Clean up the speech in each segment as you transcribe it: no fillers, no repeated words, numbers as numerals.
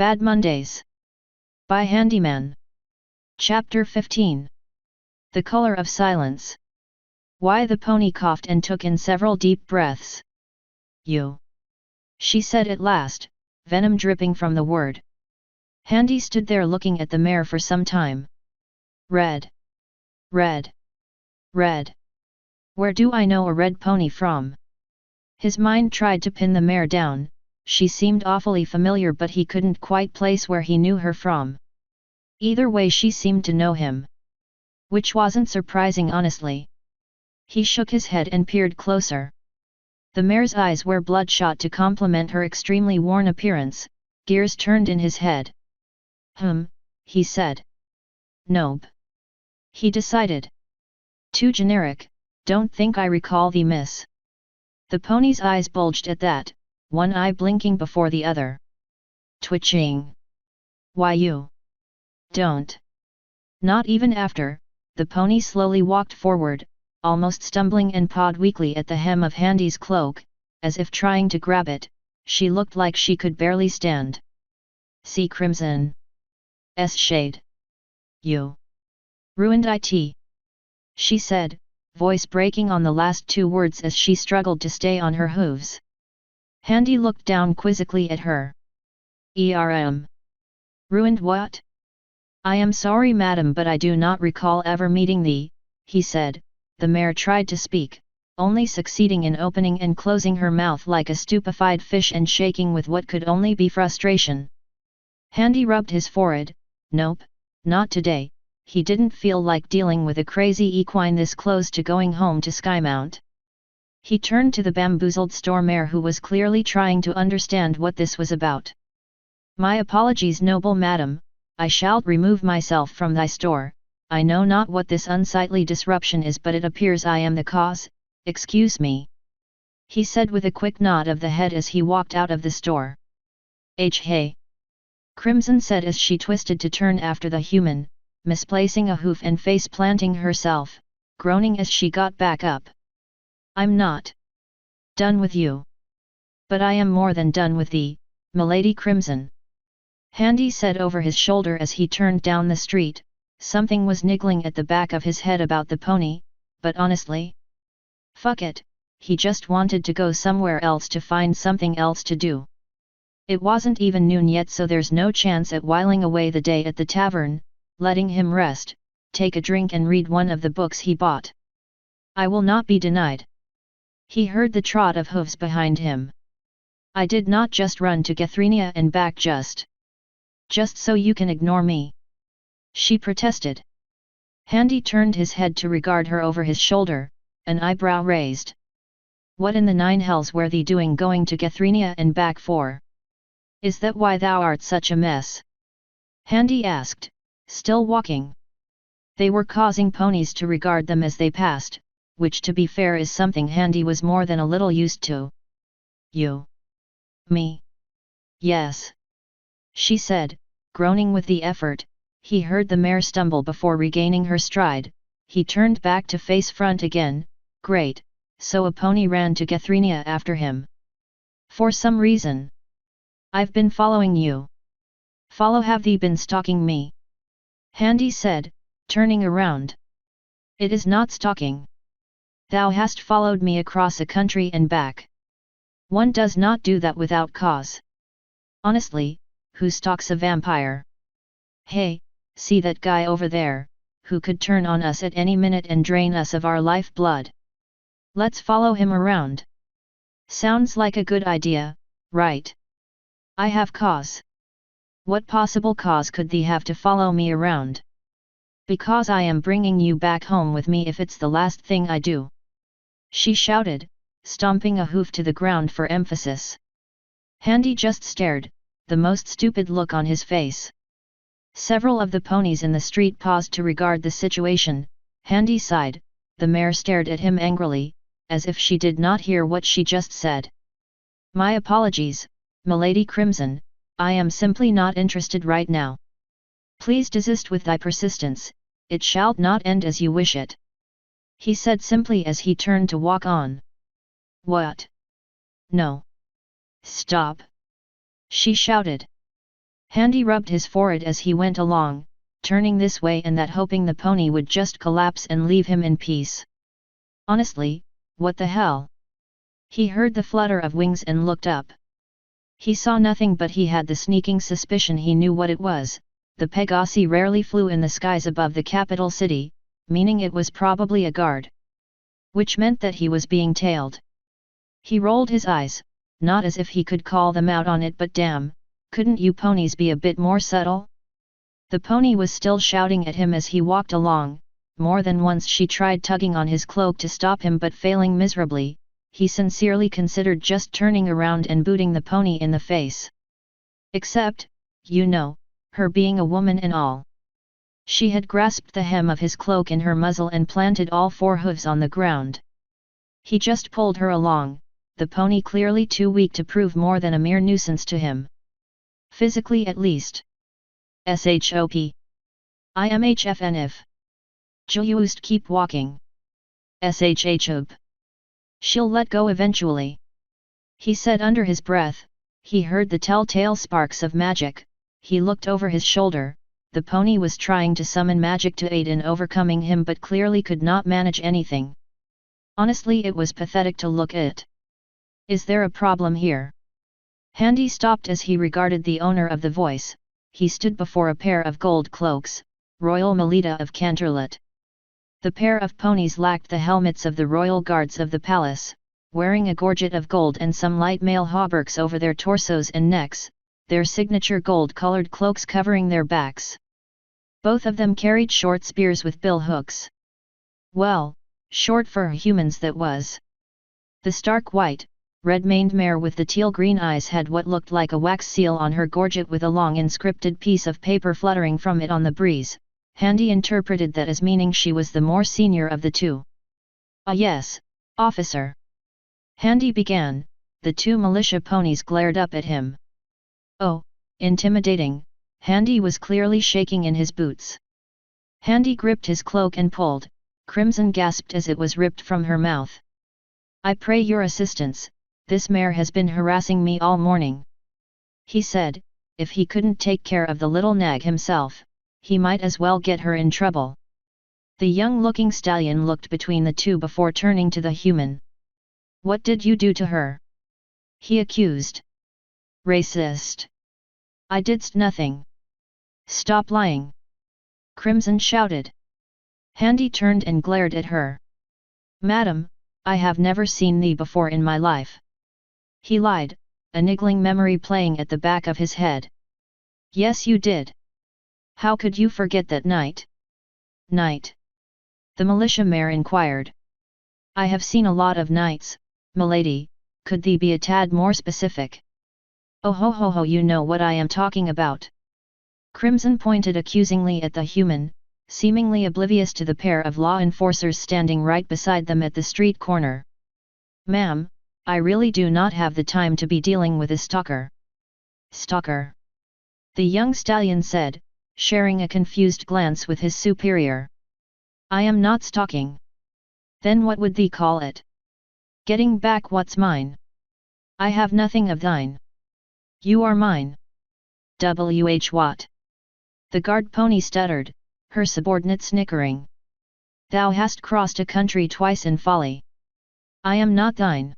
Bad Mondays. By Handyman. Chapter 15. The Color of Silence. Why the pony coughed and took in several deep breaths. You. She said at last, venom dripping from the word. Handy stood there looking at the mare for some time. Red. Red. Red. Where do I know a red pony from? His mind tried to pin the mare down. She seemed awfully familiar, but he couldn't quite place where he knew her from. Either way, she seemed to know him. Which wasn't surprising, honestly. He shook his head and peered closer. The mare's eyes were bloodshot to complement her extremely worn appearance. Gears turned in his head. He said. Nope. He decided. Too generic, don't think I recall thee, miss. The pony's eyes bulged at that, one eye blinking before the other. Twitching. Why you? Don't. Not even after. The pony slowly walked forward, almost stumbling, and pawed weakly at the hem of Handy's cloak, as if trying to grab it. She looked like she could barely stand. See crimson. S shade. You. Ruined it. She said, voice breaking on the last two words as she struggled to stay on her hooves. Handy looked down quizzically at her. Ruined what? I am sorry, madam, but I do not recall ever meeting thee, he said. The mare tried to speak, only succeeding in opening and closing her mouth like a stupefied fish and shaking with what could only be frustration. Handy rubbed his forehead. Nope, not today. He didn't feel like dealing with a crazy equine this close to going home to Skymount. He turned to the bamboozled store mare, who was clearly trying to understand what this was about. My apologies, noble madam, I shall remove myself from thy store. I know not what this unsightly disruption is, but it appears I am the cause. Excuse me. He said with a quick nod of the head as he walked out of the store. Hey. Crimson said as she twisted to turn after the human, misplacing a hoof and face planting herself, groaning as she got back up. I'm not done with you. But I am more than done with thee, milady Crimson. Handy said over his shoulder as he turned down the street. Something was niggling at the back of his head about the pony, but honestly, fuck it, he just wanted to go somewhere else to find something else to do. It wasn't even noon yet, so there's no chance at whiling away the day at the tavern, letting him rest, take a drink and read one of the books he bought. I will not be denied. He heard the trot of hooves behind him. I did not just run to Gethrenia and back just so you can ignore me, she protested. Handy turned his head to regard her over his shoulder, an eyebrow raised. What in the nine hells were thee doing going to Gethrenia and back for? Is that why thou art such a mess? Handy asked, still walking. They were causing ponies to regard them as they passed, which to be fair is something Handy was more than a little used to. You? Me? Yes. She said, groaning with the effort. He heard the mare stumble before regaining her stride. He turned back to face front again. Great, so a pony ran to Gethrenia after him. For some reason. I've been following you. Have thee been stalking me? Handy said, turning around. It is not stalking. Thou hast followed me across a country and back. One does not do that without cause. Honestly, who stalks a vampire? Hey, see that guy over there, who could turn on us at any minute and drain us of our life blood? Let's follow him around. Sounds like a good idea, right? I have cause. What possible cause could thee have to follow me around? Because I am bringing you back home with me if it's the last thing I do. She shouted, stomping a hoof to the ground for emphasis. Handy just stared, the most stupid look on his face. Several of the ponies in the street paused to regard the situation. Handy sighed. The mare stared at him angrily, as if she did not hear what she just said. My apologies, milady Crimson, I am simply not interested right now. Please desist with thy persistence, it shall not end as you wish it. He said simply as he turned to walk on. What? No. Stop! She shouted. Handy rubbed his forehead as he went along, turning this way and that, hoping the pony would just collapse and leave him in peace. Honestly, what the hell? He heard the flutter of wings and looked up. He saw nothing, but he had the sneaking suspicion he knew what it was. The Pegasi rarely flew in the skies above the capital city, meaning it was probably a guard. Which meant that he was being tailed. He rolled his eyes, not as if he could call them out on it, but damn, couldn't you ponies be a bit more subtle? The pony was still shouting at him as he walked along. More than once she tried tugging on his cloak to stop him, but failing miserably, he sincerely considered just turning around and booting the pony in the face. Except, you know, her being a woman and all. She had grasped the hem of his cloak in her muzzle and planted all four hooves on the ground. He just pulled her along, the pony clearly too weak to prove more than a mere nuisance to him. Physically at least. SHOP. IMHFNF. Just keep walking. SHHOP. She'll let go eventually. He said under his breath. He heard the telltale sparks of magic. He looked over his shoulder. The pony was trying to summon magic to aid in overcoming him, but clearly could not manage anything. Honestly, it was pathetic to look at. Is there a problem here? Handy stopped as he regarded the owner of the voice. He stood before a pair of gold cloaks, Royal Melita of Canterlot. The pair of ponies lacked the helmets of the royal guards of the palace, wearing a gorget of gold and some light mail hauberks over their torsos and necks, their signature gold-colored cloaks covering their backs. Both of them carried short spears with bill hooks. Well, short for humans that was. The stark white, red-maned mare with the teal-green eyes had what looked like a wax seal on her gorget with a long inscripted piece of paper fluttering from it on the breeze. Handy interpreted that as meaning she was the more senior of the two. "Ah yes, officer." Handy began. The two militia ponies glared up at him. Oh, intimidating. Handy was clearly shaking in his boots. Handy gripped his cloak and pulled. Crimson gasped as it was ripped from her mouth. "I pray your assistance, this mare has been harassing me all morning," he said. If he couldn't take care of the little nag himself, he might as well get her in trouble. The young-looking stallion looked between the two before turning to the human. "What did you do to her?" he accused. "Racist. I didst nothing." "Stop lying!" Crimson shouted. Handy turned and glared at her. "Madam, I have never seen thee before in my life." He lied, a niggling memory playing at the back of his head. "Yes you did. How could you forget that night?" "Night?" the militia mayor inquired. "I have seen a lot of nights, milady, could thee be a tad more specific?" "Oh ho ho ho, you know what I am talking about." Crimson pointed accusingly at the human, seemingly oblivious to the pair of law enforcers standing right beside them at the street corner. "Ma'am, I really do not have the time to be dealing with a stalker." "Stalker?" the young stallion said, sharing a confused glance with his superior. "I am not stalking." "Then what would thee call it?" "Getting back what's mine." "I have nothing of thine." "You are mine." What? The guard pony stuttered, her subordinate snickering. "Thou hast crossed a country twice in folly." "I am not thine."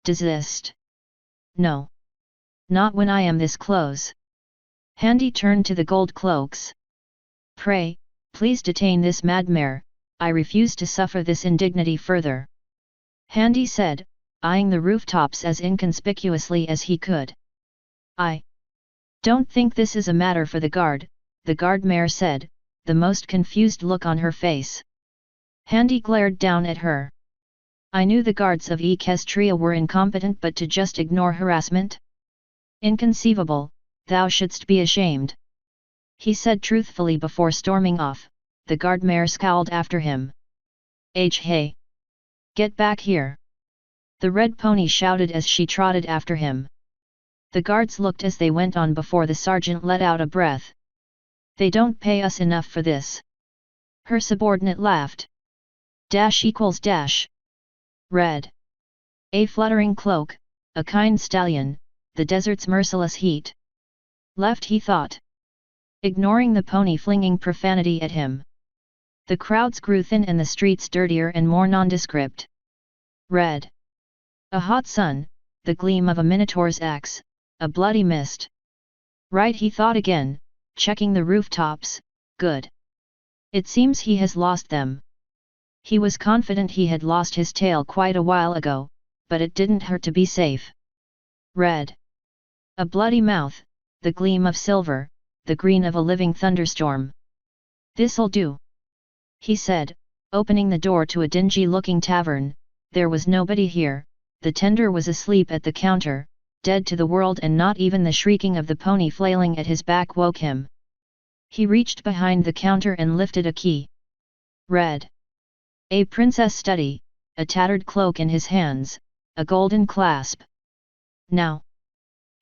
"Desist." "No. Not when I am this close." Handy turned to the gold cloaks. "Pray, please detain this mad mare, I refuse to suffer this indignity further." Handy said, eyeing the rooftops as inconspicuously as he could. "I don't think this is a matter for the guard mare said, the most confused look on her face. Handy glared down at her. "I knew the guards of Equestria were incompetent, but to just ignore harassment? Inconceivable, thou shouldst be ashamed," he said truthfully before storming off. The guard mare scowled after him. Hey! Get back here!" the red pony shouted as she trotted after him. The guards looked as they went on before the sergeant let out a breath. "They don't pay us enough for this." Her subordinate laughed. == Red. A fluttering cloak, a kind stallion, the desert's merciless heat. Left, he thought, ignoring the pony flinging profanity at him. The crowds grew thin and the streets dirtier and more nondescript. Red. A hot sun, the gleam of a minotaur's axe, a bloody mist. Right, he thought again, checking the rooftops. Good. It seems he has lost them. He was confident he had lost his tail quite a while ago, but it didn't hurt to be safe. Red. A bloody mouth, the gleam of silver, the green of a living thunderstorm. This'll do, he said, opening the door to a dingy-looking tavern. There was nobody here, the tender was asleep at the counter, dead to the world, and not even the shrieking of the pony flailing at his back woke him. He reached behind the counter and lifted a key. Red. A princess study, a tattered cloak in his hands, a golden clasp. Now,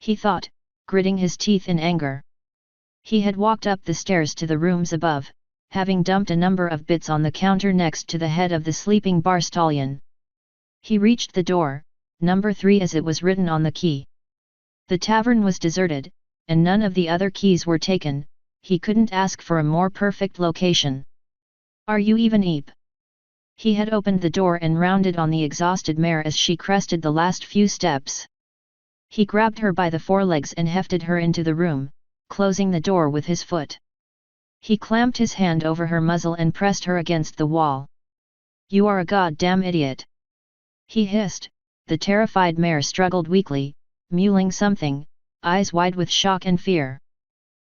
he thought, gritting his teeth in anger. He had walked up the stairs to the rooms above, having dumped a number of bits on the counter next to the head of the sleeping bar stallion. He reached the door, number 3 as it was written on the key. The tavern was deserted, and none of the other keys were taken. He couldn't ask for a more perfect location. Are you even Eep? He had opened the door and rounded on the exhausted mare as she crested the last few steps. He grabbed her by the forelegs and hefted her into the room, closing the door with his foot. He clamped his hand over her muzzle and pressed her against the wall. You are a goddamn idiot, he hissed. The terrified mare struggled weakly, mewling something, eyes wide with shock and fear.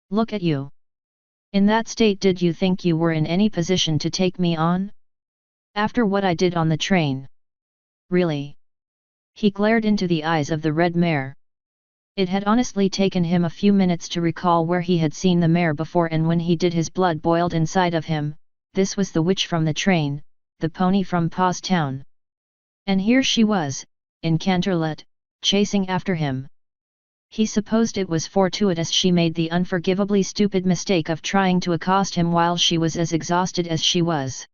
Look at you. In that state, did you think you were in any position to take me on? After what I did on the train? Really? He glared into the eyes of the red mare. It had honestly taken him a few minutes to recall where he had seen the mare before, and when he did his blood boiled inside of him. This was the witch from the train, the pony from Pa's town. And here she was, in Canterlot, chasing after him. He supposed it was fortuitous she made the unforgivably stupid mistake of trying to accost him while she was as exhausted as she was.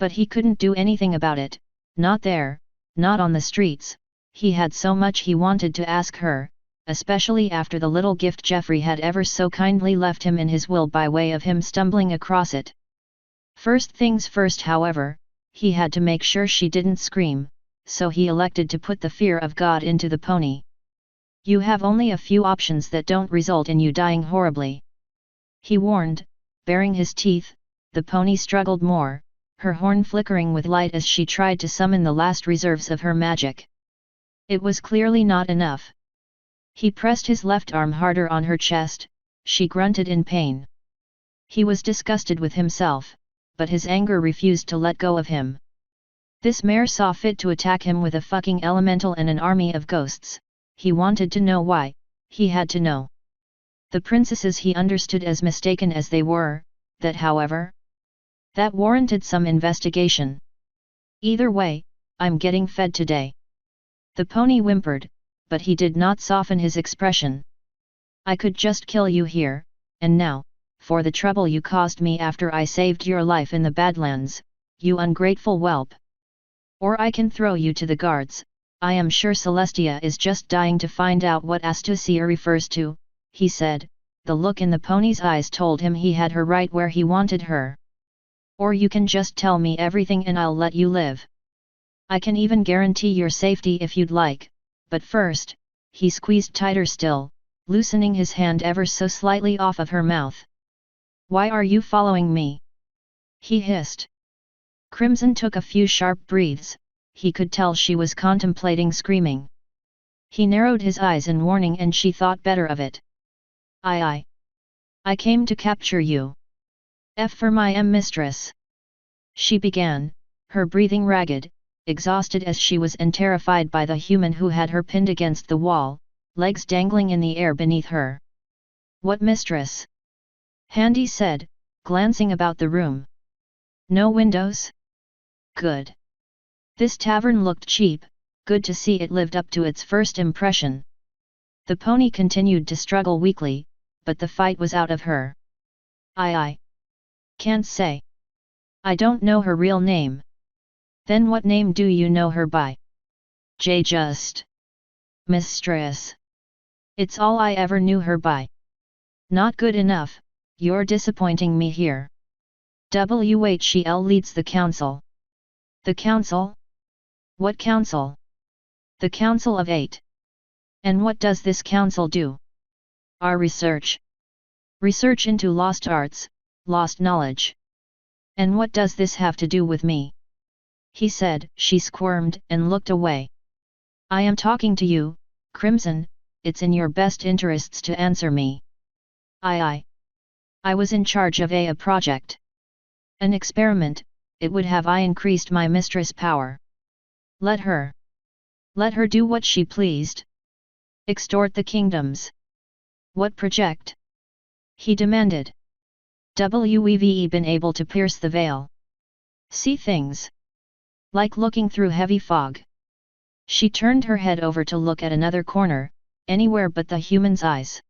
But he couldn't do anything about it, not there, not on the streets. He had so much he wanted to ask her, especially after the little gift Geoffrey had ever so kindly left him in his will by way of him stumbling across it. First things first, however, he had to make sure she didn't scream, so he elected to put the fear of God into the pony. You have only a few options that don't result in you dying horribly, he warned, baring his teeth. The pony struggled more, her horn flickering with light as she tried to summon the last reserves of her magic. It was clearly not enough. He pressed his left arm harder on her chest. She grunted in pain. He was disgusted with himself, but his anger refused to let go of him. This mare saw fit to attack him with a fucking elemental and an army of ghosts. He wanted to know why. He had to know. The princesses he understood, as mistaken as they were, that warranted some investigation. Either way, I'm getting fed today. The pony whimpered, but he did not soften his expression. I could just kill you here, and now, for the trouble you caused me after I saved your life in the Badlands, you ungrateful whelp. Or I can throw you to the guards. I am sure Celestia is just dying to find out what Astucia refers to, he said. The look in the pony's eyes told him he had her right where he wanted her. Or you can just tell me everything and I'll let you live. I can even guarantee your safety if you'd like, but first, he squeezed tighter still, loosening his hand ever so slightly off of her mouth. Why are you following me? He hissed. Crimson took a few sharp breaths. He could tell she was contemplating screaming. He narrowed his eyes in warning and she thought better of it. I came to capture you. F for my mistress. She began, her breathing ragged, exhausted as she was and terrified by the human who had her pinned against the wall, legs dangling in the air beneath her. What mistress? Handy said, glancing about the room. No windows? Good. This tavern looked cheap. Good to see it lived up to its first impression. The pony continued to struggle weakly, but the fight was out of her. I can't say. I don't know her real name. Then what name do you know her by? Just. Mistress. It's all I ever knew her by. Not good enough, you're disappointing me here. WHEL leads the council. The council? What council? The Council of Eight. And what does this council do? Our research. Research into lost arts, lost knowledge. And what does this have to do with me? He said. She squirmed and looked away. I am talking to you, Crimson, it's in your best interests to answer me. I was in charge of a project. An experiment, it would have increased my mistress' power. Let her do what she pleased. Extort the kingdoms. What project? He demanded. We've been able to pierce the veil. See things. Like looking through heavy fog. She turned her head over to look at another corner, anywhere but the human's eyes.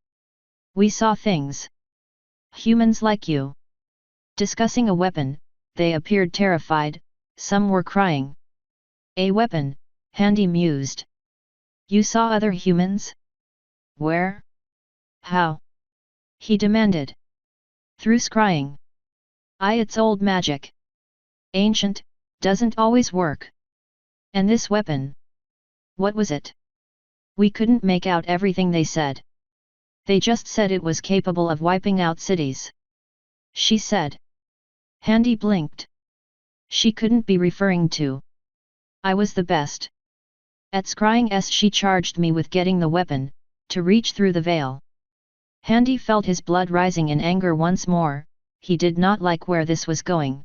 We saw things. Humans like you. Discussing a weapon, they appeared terrified, some were crying. A weapon, Handy mused. You saw other humans? Where? How? He demanded. Through scrying. It's old magic. Ancient, doesn't always work. And this weapon? What was it? We couldn't make out everything they said. They just said it was capable of wiping out cities. She said. Handy blinked. She couldn't be referring to. I was the best. At scrying she charged me with getting the weapon, to reach through the veil. Handy felt his blood rising in anger once more, he did not like where this was going.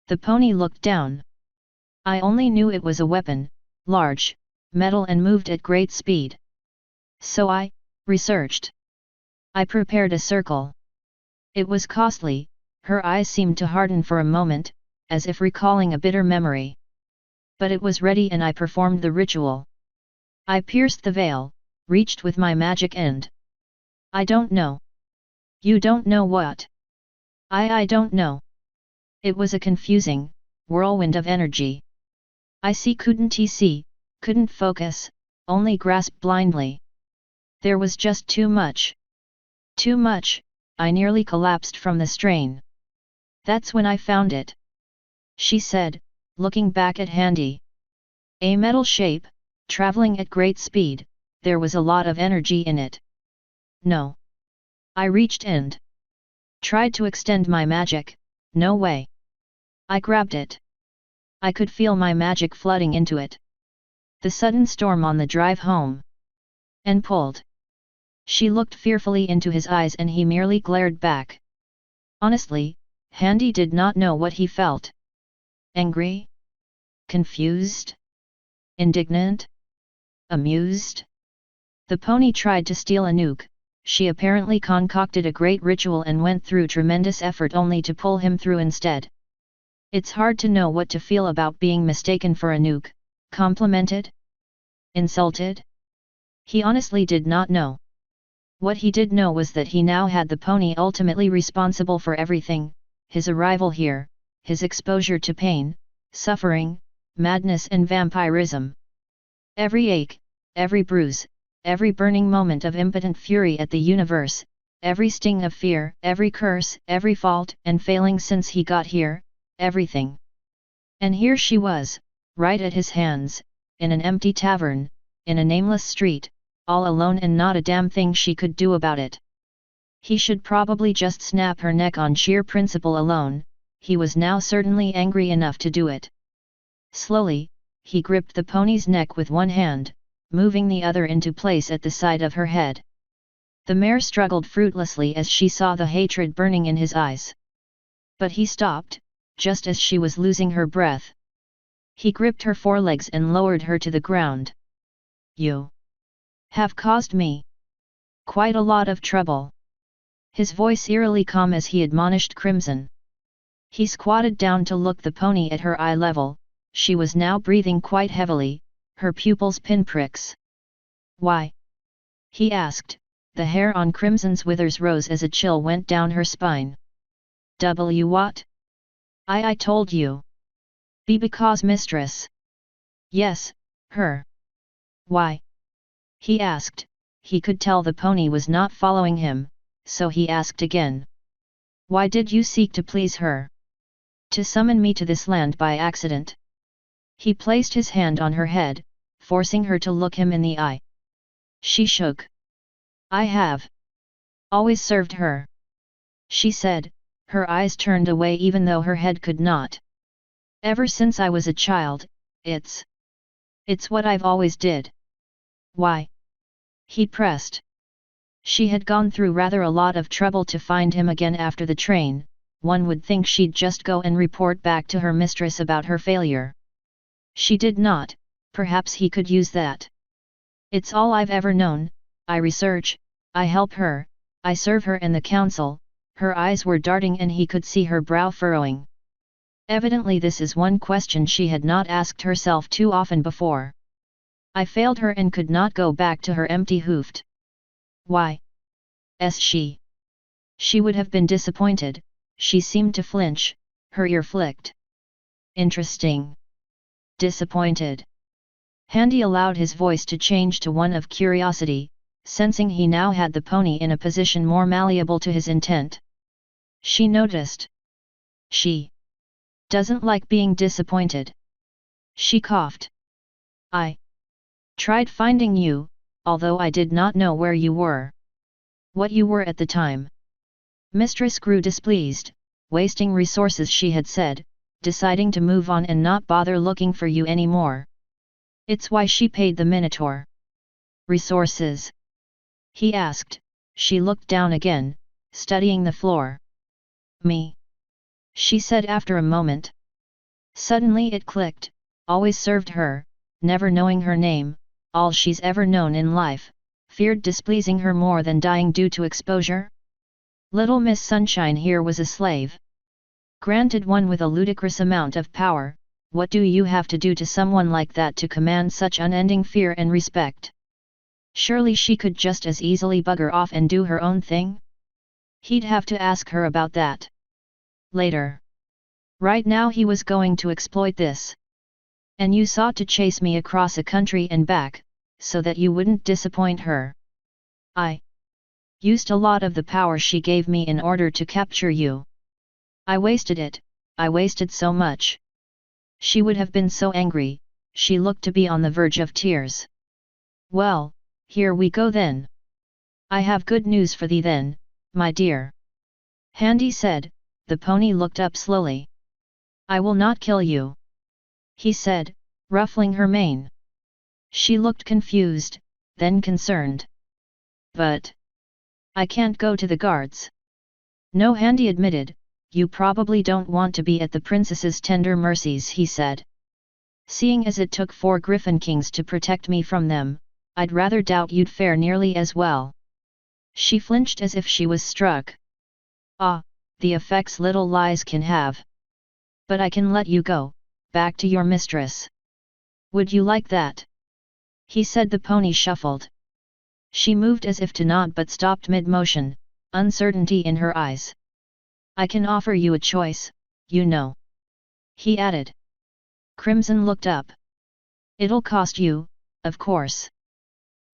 The pony looked down. I only knew it was a weapon, large, metal and moved at great speed. So I researched. I prepared a circle. It was costly, her eyes seemed to harden for a moment, as if recalling a bitter memory. But it was ready and I performed the ritual. I pierced the veil, reached with my magic end. I don't know. You don't know what? I don't know. It was a confusing whirlwind of energy. Couldn't focus, only grasped blindly. There was just too much. Too much, I nearly collapsed from the strain. That's when I found it. She said, looking back at Handy. A metal shape, traveling at great speed, there was a lot of energy in it. No. I reached and tried to extend my magic, no way. I grabbed it. I could feel my magic flooding into it. The sudden storm on the drive home. And pulled. She looked fearfully into his eyes and he merely glared back. Honestly, Handy did not know what he felt. Angry? Confused? Indignant? Amused? The pony tried to steal a nuke. She apparently concocted a great ritual and went through tremendous effort only to pull him through instead. It's hard to know what to feel about being mistaken for a nuke. Complimented? Insulted? He honestly did not know. What he did know was that he now had the pony ultimately responsible for everything, his arrival here, his exposure to pain, suffering, madness and vampirism. Every ache, every bruise, every burning moment of impotent fury at the universe, every sting of fear, every curse, every fault and failing since he got here, everything. And here she was, right at his hands, in an empty tavern, in a nameless street, all alone and not a damn thing she could do about it. He should probably just snap her neck on sheer principle alone, he was now certainly angry enough to do it. Slowly, he gripped the pony's neck with one hand, moving the other into place at the side of her head. The mare struggled fruitlessly as she saw the hatred burning in his eyes. But he stopped, just as she was losing her breath. He gripped her forelegs and lowered her to the ground. You have caused me quite a lot of trouble. His voice eerily calm as he admonished Crimson. He squatted down to look the pony at her eye level, she was now breathing quite heavily, her pupils pinpricks. Why? He asked, the hair on Crimson's withers rose as a chill went down her spine. What? I told you. Because mistress. Yes, her. Why? He asked, he could tell the pony was not following him, so he asked again. Why did you seek to please her? To summon me to this land by accident? He placed his hand on her head, forcing her to look him in the eye. She shook. I have always served her, she said, her eyes turned away even though her head could not. Ever since I was a child, it's what I've always did. Why? He pressed. She had gone through rather a lot of trouble to find him again after the train. One would think she'd just go and report back to her mistress about her failure. She did not. Perhaps he could use that. It's all I've ever known. I research, I help her, I serve her and the council. Her eyes were darting and he could see her brow furrowing. Evidently this is one question she had not asked herself too often before. I failed her and could not go back to her empty-hoofed. Why? She would have been disappointed. She seemed to flinch, her ear flicked. Interesting. Disappointed. Handy allowed his voice to change to one of curiosity, sensing he now had the pony in a position more malleable to his intent. She noticed. She doesn't like being disappointed. She coughed. I tried finding you, although I did not know where you were. What you were at the time. Mistress grew displeased, wasting resources she had said, deciding to move on and not bother looking for you anymore. It's why she paid the Minotaur. Resources? He asked. She looked down again, studying the floor. Me? She said after a moment. Suddenly it clicked, always served her, never knowing her name, all she's ever known in life, feared displeasing her more than dying due to exposure? Little Miss Sunshine here was a slave. Granted one with a ludicrous amount of power, what do you have to do to someone like that to command such unending fear and respect? Surely she could just as easily bugger off and do her own thing? He'd have to ask her about that later. Right now he was going to exploit this. And you sought to chase me across a country and back, so that you wouldn't disappoint her. I used a lot of the power she gave me in order to capture you. I wasted it, I wasted so much. She would have been so angry, she looked to be on the verge of tears. Well, here we go then. I have good news for thee then, my dear. Handy said. The pony looked up slowly. I will not kill you, he said, ruffling her mane. She looked confused, then concerned. But I can't go to the guards. No, Handy admitted. You probably don't want to be at the princess's tender mercies, he said. Seeing as it took 4 Griffin Kings to protect me from them, I'd rather doubt you'd fare nearly as well. She flinched as if she was struck. Ah, the effects little lies can have. But I can let you go, back to your mistress. Would you like that? He said. The pony shuffled. She moved as if to nod but stopped mid-motion, uncertainty in her eyes. I can offer you a choice, you know. He added. Crimson looked up. It'll cost you, of course.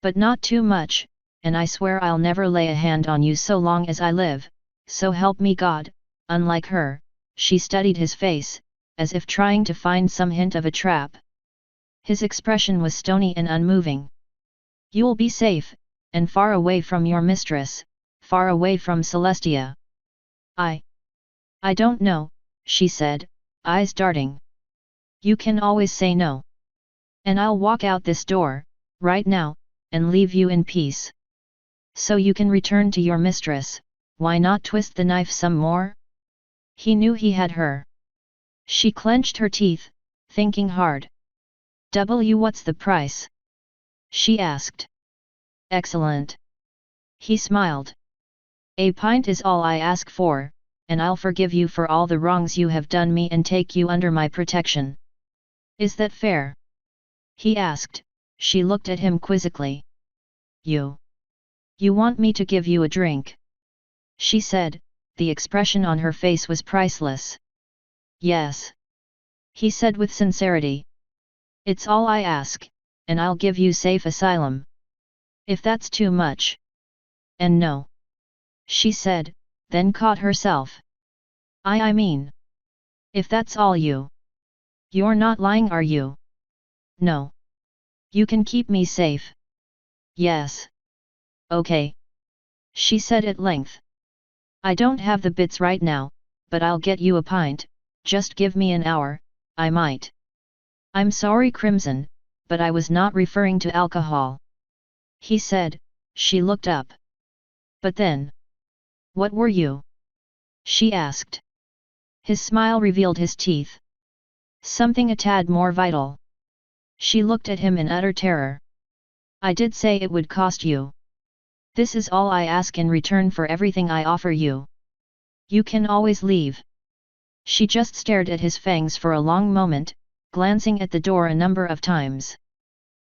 But not too much, and I swear I'll never lay a hand on you so long as I live, so help me God. Unlike her, she studied his face, as if trying to find some hint of a trap. His expression was stony and unmoving. You'll be safe, and far away from your mistress, far away from Celestia. I don't know, she said, eyes darting. You can always say no. And I'll walk out this door, right now, and leave you in peace. So you can return to your mistress. Why not twist the knife some more? He knew he had her. She clenched her teeth, thinking hard. What's the price? She asked. Excellent. He smiled. A pint is all I ask for, and I'll forgive you for all the wrongs you have done me and take you under my protection. Is that fair? He asked. She looked at him quizzically. You want me to give you a drink? She said, the expression on her face was priceless. Yes. He said with sincerity. It's all I ask, and I'll give you safe asylum. If that's too much. And no. she said, then caught herself. I mean. If that's all you're not lying, are you? No. You can keep me safe. Yes. Okay. She said at length. I don't have the bits right now, but I'll get you a pint, just give me an hour, I might. I'm sorry, Crimson, but I was not referring to alcohol. He said. She looked up. But then? What were you? She asked. His smile revealed his teeth. Something a tad more vital. She looked at him in utter terror. I did say it would cost you. This is all I ask in return for everything I offer you. You can always leave. She just stared at his fangs for a long moment, glancing at the door a number of times.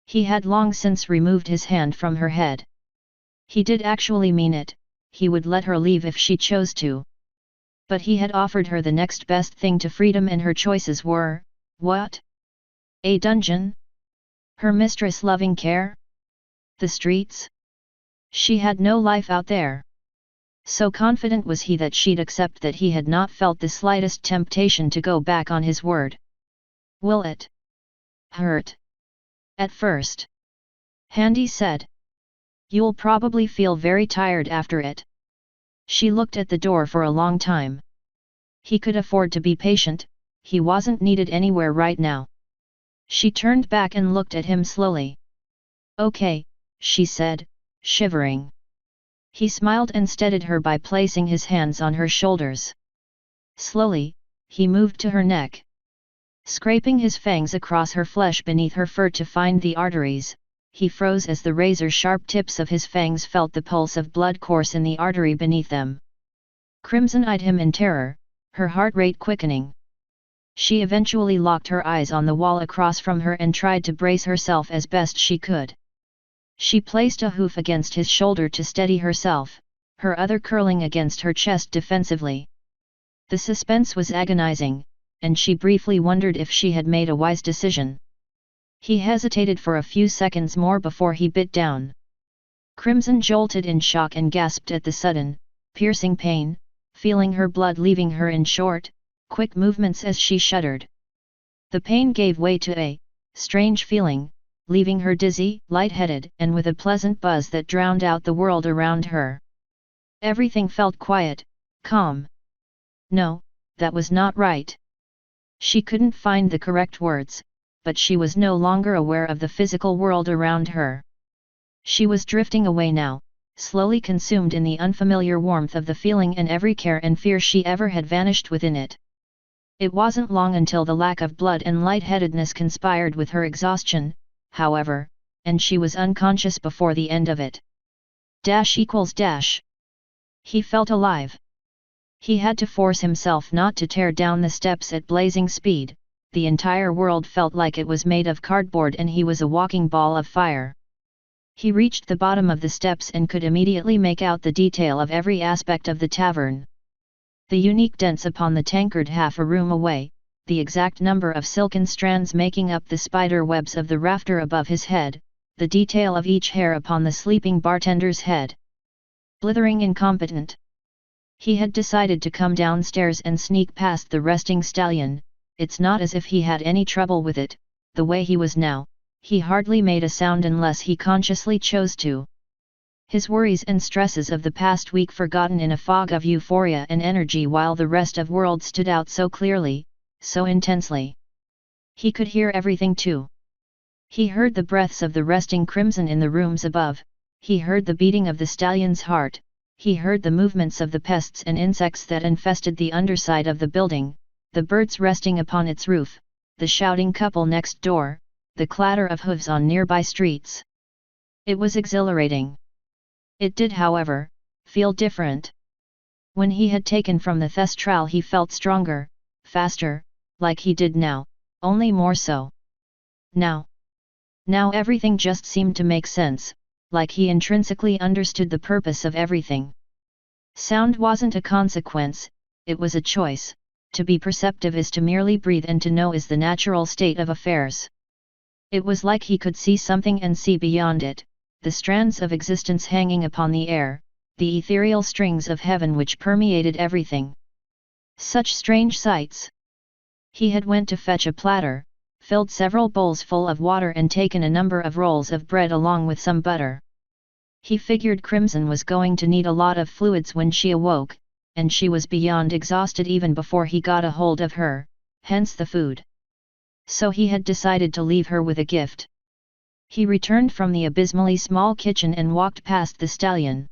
He had long since removed his hand from her head. He did actually mean it, he would let her leave if she chose to. But he had offered her the next best thing to freedom, and her choices were, what? A dungeon? Her mistress loving care? The streets? She had no life out there. So confident was he that she'd accept that he had not felt the slightest temptation to go back on his word. Will it hurt? At first. Handy said. You'll probably feel very tired after it. She looked at the door for a long time. He could afford to be patient, he wasn't needed anywhere right now. She turned back and looked at him slowly. Okay, she said, shivering. He smiled and steadied her by placing his hands on her shoulders. Slowly, he moved to her neck. Scraping his fangs across her flesh beneath her fur to find the arteries, he froze as the razor-sharp tips of his fangs felt the pulse of blood course in the artery beneath them. Crimson eyed him in terror, her heart rate quickening. She eventually locked her eyes on the wall across from her and tried to brace herself as best she could. She placed a hoof against his shoulder to steady herself, her other curling against her chest defensively. The suspense was agonizing, and she briefly wondered if she had made a wise decision. He hesitated for a few seconds more before he bit down. Crimson jolted in shock and gasped at the sudden, piercing pain, feeling her blood leaving her in short, quick movements as she shuddered. The pain gave way to a strange feeling, leaving her dizzy, lightheaded, and with a pleasant buzz that drowned out the world around her. Everything felt quiet, calm. No, that was not right. She couldn't find the correct words, but she was no longer aware of the physical world around her. She was drifting away now, slowly consumed in the unfamiliar warmth of the feeling, and every care and fear she ever had vanished within it. It wasn't long until the lack of blood and lightheadedness conspired with her exhaustion, however, and she was unconscious before the end of it. ===. He felt alive. He had to force himself not to tear down the steps at blazing speed. The entire world felt like it was made of cardboard and he was a walking ball of fire. He reached the bottom of the steps and could immediately make out the detail of every aspect of the tavern. The unique dents upon the tankard half a room away, the exact number of silken strands making up the spider webs of the rafter above his head, the detail of each hair upon the sleeping bartender's head. Blithering incompetent. He had decided to come downstairs and sneak past the resting stallion. It's not as if he had any trouble with it, the way he was now, he hardly made a sound unless he consciously chose to. His worries and stresses of the past week forgotten in a fog of euphoria and energy while the rest of world stood out so clearly, so intensely. He could hear everything too. He heard the breaths of the resting Crimson in the rooms above, he heard the beating of the stallion's heart, he heard the movements of the pests and insects that infested the underside of the building, the birds resting upon its roof, the shouting couple next door, the clatter of hooves on nearby streets. It was exhilarating. It did, however, feel different. When he had taken from the thestral he felt stronger, faster, like he did now, only more so. Now everything just seemed to make sense, like he intrinsically understood the purpose of everything. Sound wasn't a consequence, it was a choice. To be perceptive is to merely breathe, and to know is the natural state of affairs. It was like he could see something and see beyond it, the strands of existence hanging upon the air, the ethereal strings of heaven which permeated everything. Such strange sights! He had went to fetch a platter, filled several bowls full of water and taken a number of rolls of bread along with some butter. He figured Crimson was going to need a lot of fluids when she awoke, and she was beyond exhausted even before he got a hold of her, hence the food. So he had decided to leave her with a gift. He returned from the abysmally small kitchen and walked past the stallion.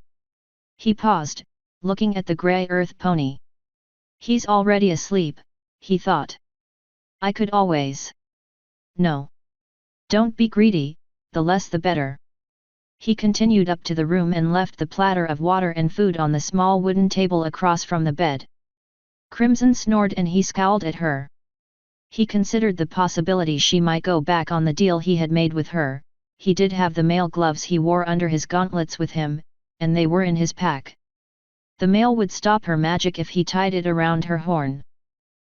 He paused, looking at the grey earth pony. He's already asleep, he thought. I could always. No. Don't be greedy, the less the better. He continued up to the room and left the platter of water and food on the small wooden table across from the bed. Crimson snored and he scowled at her. He considered the possibility she might go back on the deal he had made with her. He did have the mail gloves he wore under his gauntlets with him, and they were in his pack. The mail would stop her magic if he tied it around her horn.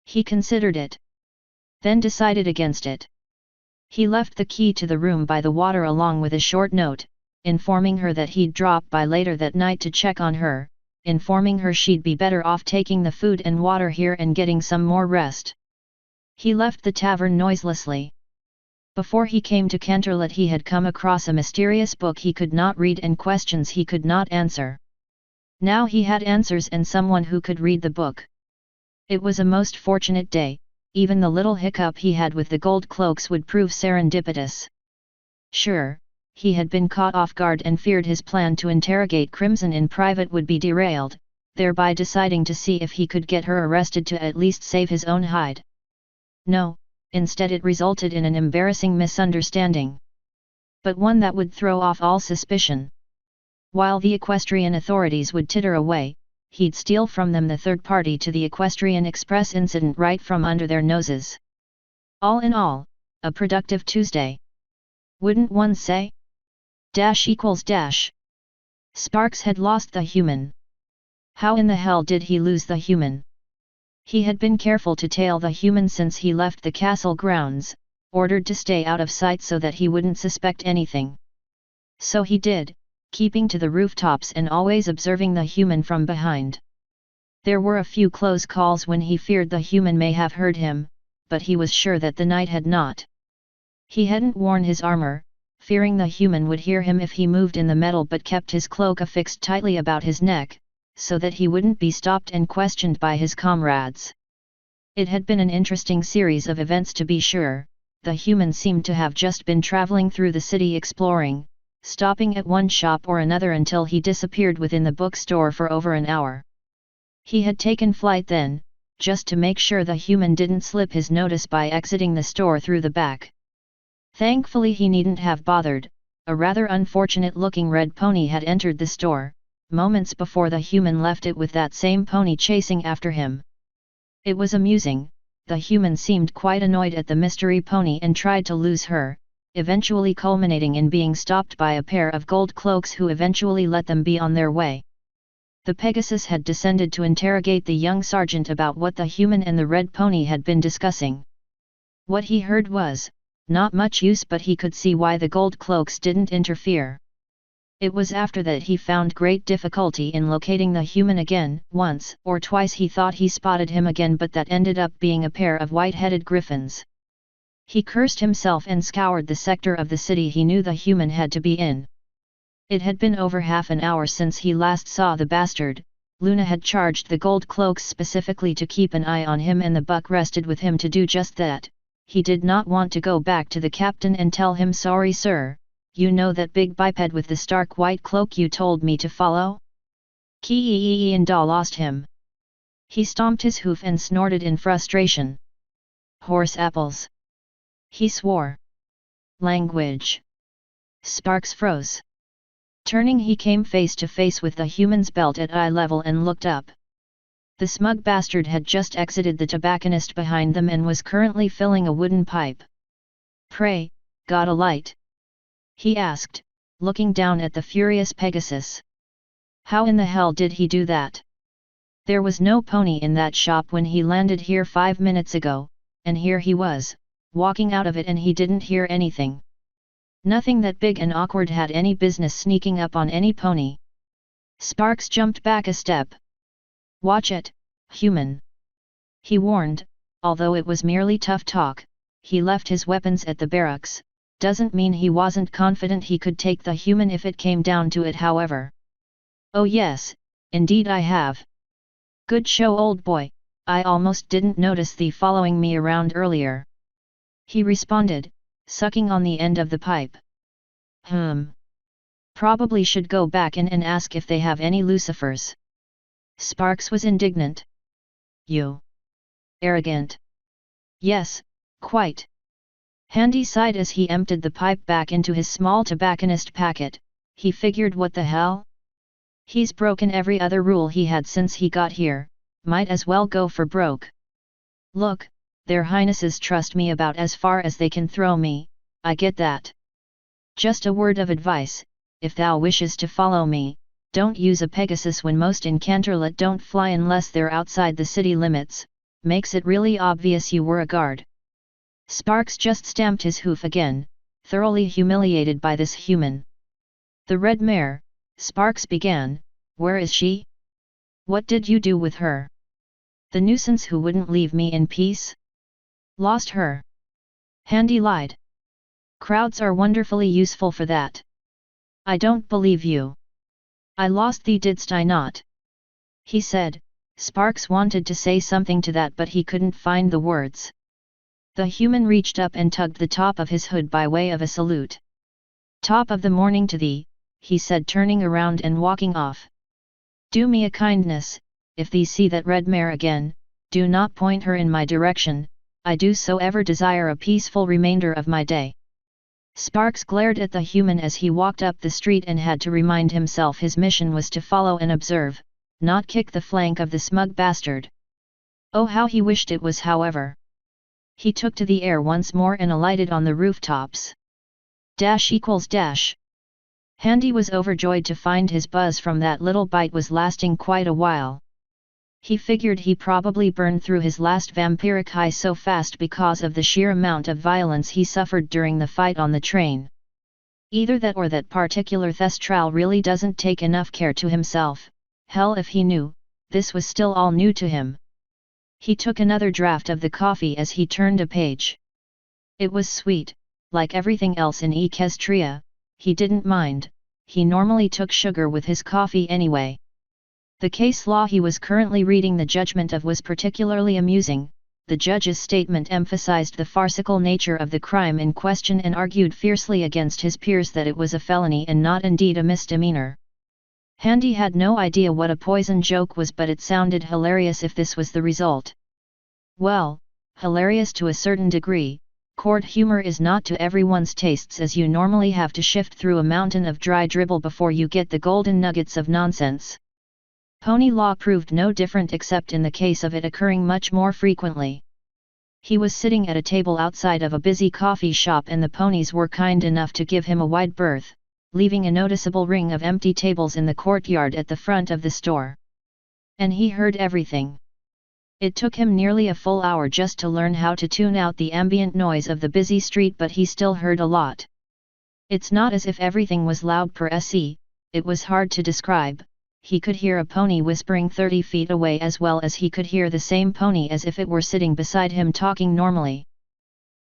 He considered it. Then decided against it. He left the key to the room by the water along with a short note, informing her that he'd drop by later that night to check on her, informing her she'd be better off taking the food and water here and getting some more rest. He left the tavern noiselessly. Before he came to Canterlot he had come across a mysterious book he could not read and questions he could not answer. Now he had answers and someone who could read the book. It was a most fortunate day, even the little hiccup he had with the gold cloaks would prove serendipitous. Sure, he had been caught off guard and feared his plan to interrogate Crimson in private would be derailed, thereby deciding to see if he could get her arrested to at least save his own hide. No, instead it resulted in an embarrassing misunderstanding. But one that would throw off all suspicion. While the equestrian authorities would titter away, he'd steal from them the third party to the Equestrian Express incident right from under their noses. All in all, a productive Tuesday. Wouldn't one say? == Sparks had lost the human. How in the hell did he lose the human? He had been careful to tail the human since he left the castle grounds, ordered to stay out of sight so that he wouldn't suspect anything. So he did, keeping to the rooftops and always observing the human from behind. There were a few close calls when he feared the human may have heard him, but he was sure that the knight had not. He hadn't worn his armor, fearing the human would hear him if he moved in the metal, but kept his cloak affixed tightly about his neck, so that he wouldn't be stopped and questioned by his comrades. It had been an interesting series of events to be sure. The human seemed to have just been traveling through the city exploring, stopping at one shop or another until he disappeared within the bookstore for over an hour. He had taken flight then, just to make sure the human didn't slip his notice by exiting the store through the back. Thankfully he needn't have bothered. A rather unfortunate-looking red pony had entered the store, moments before the human left it with that same pony chasing after him. It was amusing. The human seemed quite annoyed at the mystery pony and tried to lose her, eventually culminating in being stopped by a pair of gold cloaks who eventually let them be on their way. The Pegasus had descended to interrogate the young sergeant about what the human and the red pony had been discussing. What he heard was, not much use, but he could see why the gold cloaks didn't interfere. It was after that he found great difficulty in locating the human again. Once or twice he thought he spotted him again, but that ended up being a pair of white-headed griffins. He cursed himself and scoured the sector of the city he knew the human had to be in. It had been over half an hour since he last saw the bastard. Luna had charged the gold cloaks specifically to keep an eye on him, and the buck rested with him to do just that. He did not want to go back to the captain and tell him, "Sorry sir, you know that big biped with the stark white cloak you told me to follow? Kee and Da lost him." He stomped his hoof and snorted in frustration. "Horse apples!" he swore. "Language!" Sparks froze. Turning, he came face to face with the human's belt at eye level and looked up. The smug bastard had just exited the tobacconist behind them and was currently filling a wooden pipe. "Pray, got a light?" he asked, looking down at the furious Pegasus. How in the hell did he do that? There was no pony in that shop when he landed here 5 minutes ago, and here he was, walking out of it, and he didn't hear anything. Nothing that big and awkward had any business sneaking up on any pony. Sparks jumped back a step. Watch it, human. He warned, although it was merely tough talk. He left his weapons at the barracks. Doesn't mean he wasn't confident he could take the human if it came down to it, however. Oh yes, indeed I have. Good show, old boy. I almost didn't notice thee following me around earlier. He responded, sucking on the end of the pipe. Probably should go back in and ask if they have any Lucifers. Sparks was indignant. You. Arrogant. Yes, quite. Handy sighed as he emptied the pipe back into his small tobacconist packet. He figured, what the hell? He's broken every other rule he had since he got here, might as well go for broke. Look, their highnesses trust me about as far as they can throw me, I get that. Just a word of advice, if thou wishes to follow me, don't use a Pegasus when most in Canterlot don't fly unless they're outside the city limits, makes it really obvious you were a guard. Sparks just stamped his hoof again, thoroughly humiliated by this human. The red mare, Sparks began, where is she? What did you do with her? The nuisance who wouldn't leave me in peace? Lost her. Handy lied. Crowds are wonderfully useful for that. I don't believe you. I lost thee, didst I not? He said. Sparks wanted to say something to that, but he couldn't find the words. The human reached up and tugged the top of his hood by way of a salute. Top of the morning to thee, he said, turning around and walking off. Do me a kindness, if thee see that red mare again, do not point her in my direction, I do so ever desire a peaceful remainder of my day. Sparks glared at the human as he walked up the street and had to remind himself his mission was to follow and observe, not kick the flank of the smug bastard. Oh, how he wished it was, however. He took to the air once more and alighted on the rooftops. Dash equals dash. Handy was overjoyed to find his buzz from that little bite was lasting quite a while. He figured he probably burned through his last vampiric high so fast because of the sheer amount of violence he suffered during the fight on the train. Either that or that particular Thestral really doesn't take enough care to himself. Hell if he knew, this was still all new to him. He took another draught of the coffee as he turned a page. It was sweet, like everything else in Equestria. He didn't mind, he normally took sugar with his coffee anyway. The case law he was currently reading the judgment of was particularly amusing. The judge's statement emphasized the farcical nature of the crime in question and argued fiercely against his peers that it was a felony and not indeed a misdemeanor. Handy had no idea what a poison joke was, but it sounded hilarious if this was the result. Well, hilarious to a certain degree. Court humor is not to everyone's tastes, as you normally have to shift through a mountain of dry dribble before you get the golden nuggets of nonsense. Pony law proved no different, except in the case of it occurring much more frequently. He was sitting at a table outside of a busy coffee shop and the ponies were kind enough to give him a wide berth, leaving a noticeable ring of empty tables in the courtyard at the front of the store. And he heard everything. It took him nearly a full hour just to learn how to tune out the ambient noise of the busy street, but he still heard a lot. It's not as if everything was loud per se, it was hard to describe. He could hear a pony whispering 30 feet away as well as he could hear the same pony as if it were sitting beside him talking normally.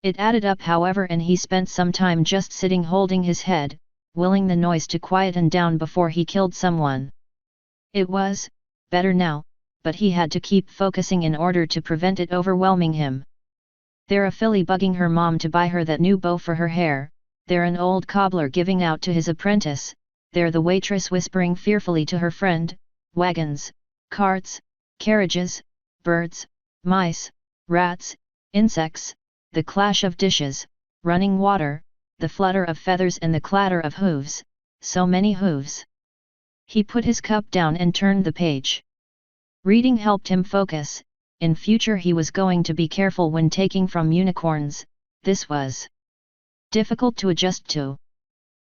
It added up, however, and he spent some time just sitting holding his head, willing the noise to quieten down before he killed someone. It was better now, but he had to keep focusing in order to prevent it overwhelming him. There a filly bugging her mom to buy her that new bow for her hair, there an old cobbler giving out to his apprentice, there the waitress whispering fearfully to her friend, wagons, carts, carriages, birds, mice, rats, insects, the clash of dishes, running water, the flutter of feathers and the clatter of hooves, so many hooves. He put his cup down and turned the page. Reading helped him focus. In future he was going to be careful when taking from unicorns. This was difficult to adjust to.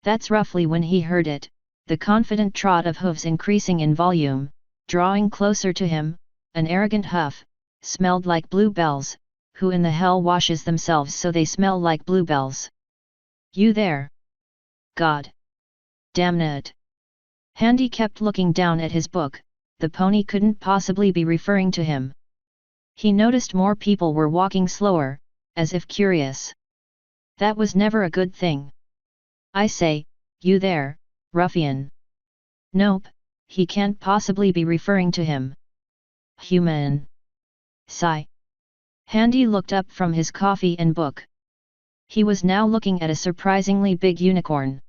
That's roughly when he heard it, the confident trot of hooves increasing in volume, drawing closer to him, an arrogant huff, smelled like bluebells. Who in the hell washes themselves so they smell like bluebells? You there? God damn it! Handy kept looking down at his book. The pony couldn't possibly be referring to him. He noticed more people were walking slower, as if curious. That was never a good thing. I say, you there, ruffian. Nope, he can't possibly be referring to him. Human. Sigh. Handy looked up from his coffee and book. He was now looking at a surprisingly big unicorn.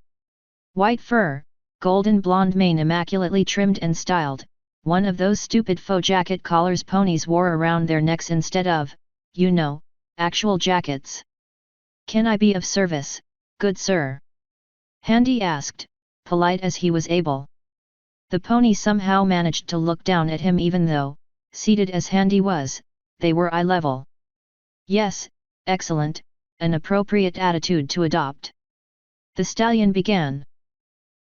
White fur, golden blonde mane immaculately trimmed and styled, one of those stupid faux jacket collars ponies wore around their necks instead of, you know, actual jackets. Can I be of service, good sir? Handy asked, polite as he was able. The pony somehow managed to look down at him even though, seated as Handy was, they were eye level. Yes, excellent, an appropriate attitude to adopt. The stallion began.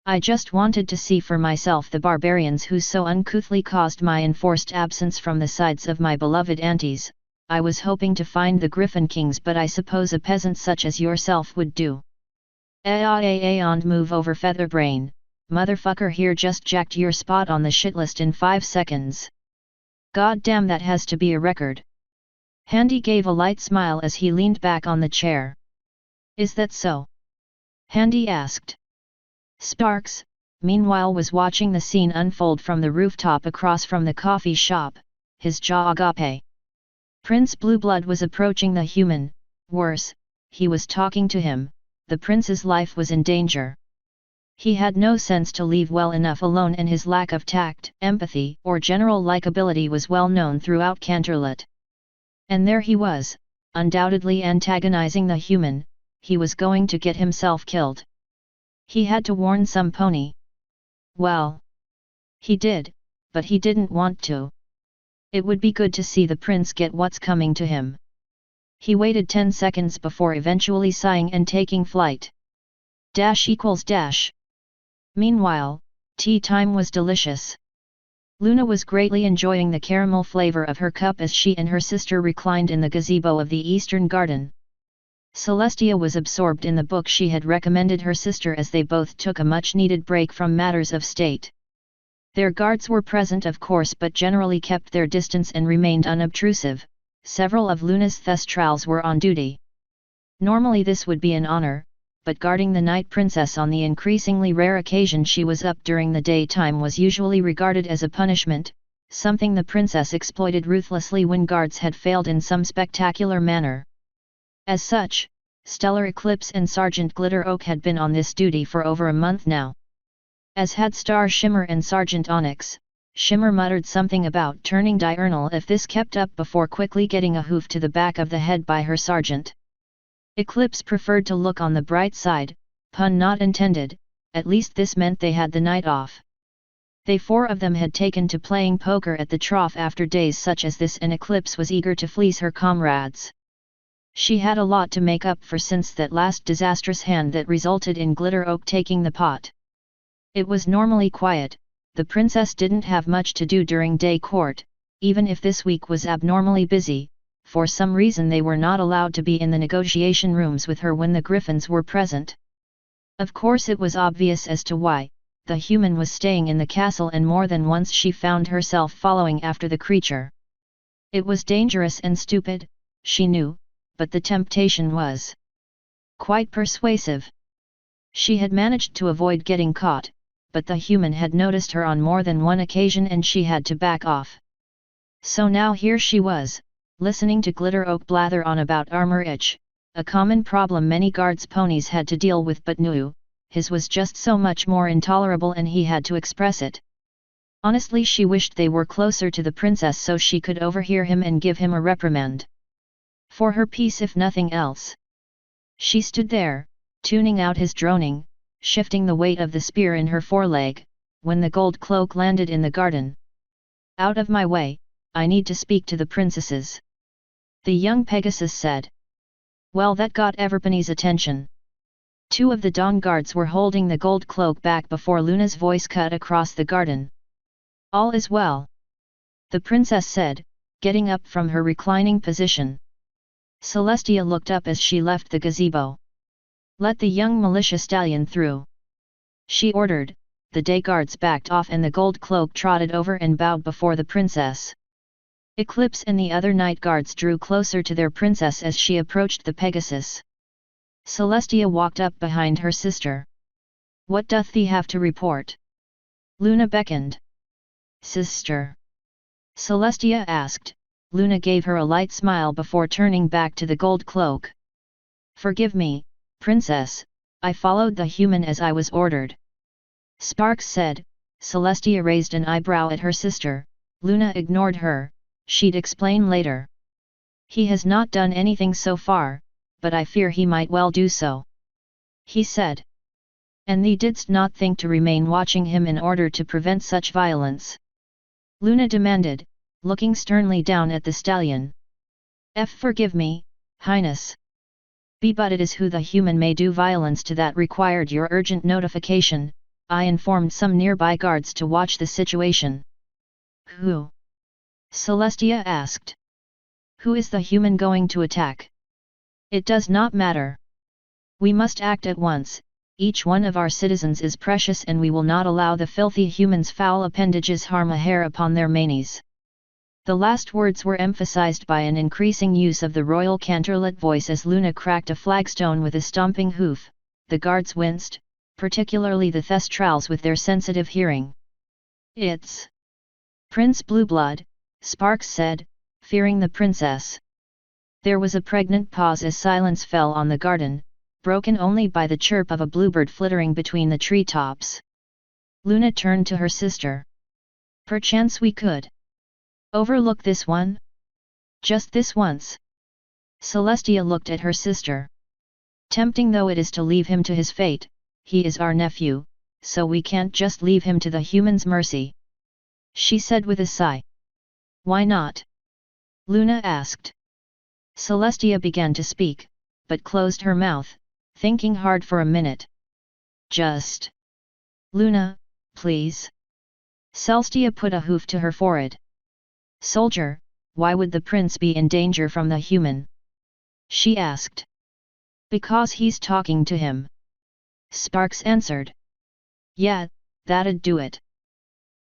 I just wanted to see for myself the barbarians who so uncouthly caused my enforced absence from the sides of my beloved aunties. I was hoping to find the Griffin Kings, but I suppose a peasant such as yourself would do. And move over Featherbrain, motherfucker here just jacked your spot on the shitlist in 5 seconds. God damn, that has to be a record. Handy gave a light smile as he leaned back on the chair. Is that so? Handy asked. Sparks, meanwhile, was watching the scene unfold from the rooftop across from the coffee shop, his jaw agape. Prince Blueblood was approaching the human, worse, he was talking to him, the prince's life was in danger. He had no sense to leave well enough alone, and his lack of tact, empathy, or general likability was well known throughout Canterlot. And there he was, undoubtedly antagonizing the human, he was going to get himself killed. He had to warn some pony. Well, he did, but he didn't want to. It would be good to see the prince get what's coming to him. He waited 10 seconds before eventually sighing and taking flight. ===. Meanwhile, tea time was delicious. Luna was greatly enjoying the caramel flavor of her cup as she and her sister reclined in the gazebo of the eastern garden. Celestia was absorbed in the book she had recommended her sister as they both took a much-needed break from matters of state. Their guards were present of course, but generally kept their distance and remained unobtrusive. Several of Luna's thestrals were on duty. Normally this would be an honor, but guarding the Night Princess on the increasingly rare occasion she was up during the daytime was usually regarded as a punishment, something the princess exploited ruthlessly when guards had failed in some spectacular manner. As such, Stellar Eclipse and Sergeant Glitter Oak had been on this duty for over a month now. As had Star Shimmer and Sergeant Onyx. Shimmer muttered something about turning diurnal if this kept up before quickly getting a hoof to the back of the head by her sergeant. Eclipse preferred to look on the bright side, pun not intended, at least this meant they had the night off. They 4 of them had taken to playing poker at the trough after days such as this, and Eclipse was eager to fleece her comrades. She had a lot to make up for since that last disastrous hand that resulted in Glitter Oak taking the pot. It was normally quiet, the princess didn't have much to do during day court, even if this week was abnormally busy. For some reason they were not allowed to be in the negotiation rooms with her when the griffins were present. Of course it was obvious as to why. The human was staying in the castle, and more than once she found herself following after the creature. It was dangerous and stupid, she knew, but the temptation was quite persuasive. She had managed to avoid getting caught, but the human had noticed her on more than one occasion and she had to back off. So now here she was, listening to Glitter Oak blather on about armor itch, a common problem many guards' ponies had to deal with, but his was just so much more intolerable and he had to express it. Honestly, she wished they were closer to the princess so she could overhear him and give him a reprimand. For her peace if nothing else. She stood there, tuning out his droning, shifting the weight of the spear in her foreleg, when the gold cloak landed in the garden. Out of my way, I need to speak to the princesses. The young Pegasus said. Well, that got Everpenny's attention. 2 of the Dawn Guards were holding the gold cloak back before Luna's voice cut across the garden. All is well. The princess said, getting up from her reclining position. Celestia looked up as she left the gazebo. Let the young militia stallion through. She ordered, the day guards backed off and the gold cloak trotted over and bowed before the princess. Eclipse and the other night guards drew closer to their princess as she approached the Pegasus. Celestia walked up behind her sister. "What doth thee have to report?" Luna beckoned. "Sister?" Celestia asked. Luna gave her a light smile before turning back to the gold cloak. "Forgive me, princess, I followed the human as I was ordered." Sparks said. Celestia raised an eyebrow at her sister. Luna ignored her. She'd explain later. "He has not done anything so far, but I fear he might well do so," he said. "And thee didst not think to remain watching him in order to prevent such violence?" Luna demanded, looking sternly down at the stallion. "Forgive me, Highness. But it is who the human may do violence to that required your urgent notification. I informed some nearby guards to watch the situation." "Who?" Celestia asked. "Who is the human going to attack?" "It does not matter. We must act at once. Each one of our citizens is precious and we will not allow the filthy humans' foul appendages harm a hair upon their manes." The last words were emphasized by an increasing use of the royal canterlet voice as Luna cracked a flagstone with a stomping hoof. The guards winced, particularly the Thestrals with their sensitive hearing. "It's Prince Blueblood," Sparks said, fearing the princess. There was a pregnant pause as silence fell on the garden, broken only by the chirp of a bluebird flittering between the treetops. Luna turned to her sister. "Perchance we could overlook this one? Just this once?" Celestia looked at her sister. "Tempting though it is to leave him to his fate, he is our nephew, so we can't just leave him to the human's mercy," she said with a sigh. "Why not?" Luna asked. Celestia began to speak, but closed her mouth, thinking hard for a minute. "Just Luna, please." Celestia put a hoof to her forehead. "Soldier, why would the prince be in danger from the human?" she asked. "Because he's talking to him," Sparks answered. "Yeah, that'd do it,"